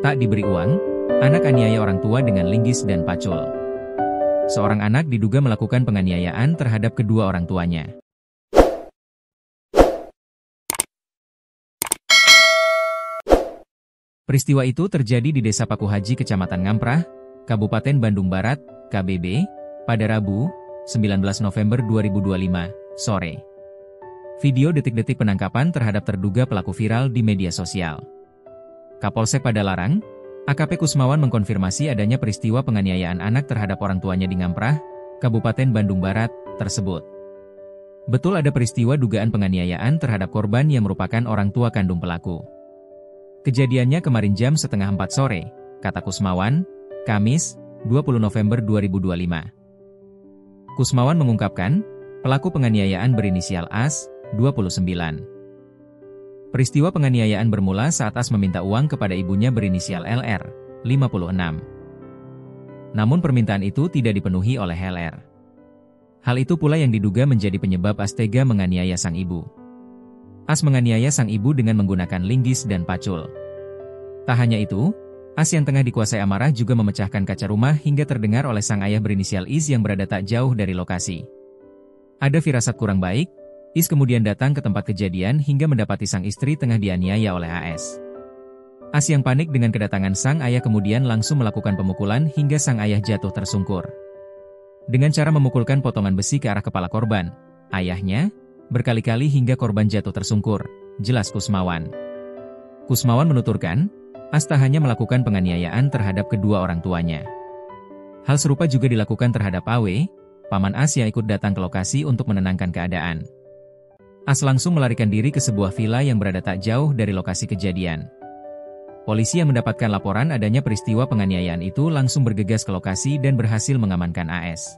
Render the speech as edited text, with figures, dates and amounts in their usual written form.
Tak diberi uang, anak aniaya orang tua dengan linggis dan pacul. Seorang anak diduga melakukan penganiayaan terhadap kedua orang tuanya. Peristiwa itu terjadi di Desa Paku Haji, Kecamatan Ngamprah, Kabupaten Bandung Barat, KBB, pada Rabu, 19 November 2025, sore. Video detik-detik penangkapan terhadap terduga pelaku viral di media sosial. Kapolsek Padalarang, AKP Kusmawan mengkonfirmasi adanya peristiwa penganiayaan anak terhadap orang tuanya di Ngamprah, Kabupaten Bandung Barat, tersebut. Betul ada peristiwa dugaan penganiayaan terhadap korban yang merupakan orang tua kandung pelaku. Kejadiannya kemarin jam setengah 4 sore, kata Kusmawan, Kamis, 20 November 2025. Kusmawan mengungkapkan, pelaku penganiayaan berinisial AS, 29. Peristiwa penganiayaan bermula saat AS meminta uang kepada ibunya berinisial LR, 56. Namun permintaan itu tidak dipenuhi oleh LR. Hal itu pula yang diduga menjadi penyebab AS tega menganiaya sang ibu. AS menganiaya sang ibu dengan menggunakan linggis dan pacul. Tak hanya itu, AS yang tengah dikuasai amarah juga memecahkan kaca rumah hingga terdengar oleh sang ayah berinisial IS yang berada tak jauh dari lokasi. Ada firasat kurang baik, IS kemudian datang ke tempat kejadian hingga mendapati sang istri tengah dianiaya oleh AS. AS yang panik dengan kedatangan sang ayah kemudian langsung melakukan pemukulan hingga sang ayah jatuh tersungkur. Dengan cara memukulkan potongan besi ke arah kepala korban, ayahnya, berkali-kali hingga korban jatuh tersungkur, jelas Kusmawan. Kusmawan menuturkan, AS tak hanya melakukan penganiayaan terhadap kedua orang tuanya. Hal serupa juga dilakukan terhadap AW, paman AS yang ikut datang ke lokasi untuk menenangkan keadaan. AS langsung melarikan diri ke sebuah villa yang berada tak jauh dari lokasi kejadian. Polisi yang mendapatkan laporan adanya peristiwa penganiayaan itu langsung bergegas ke lokasi dan berhasil mengamankan AS.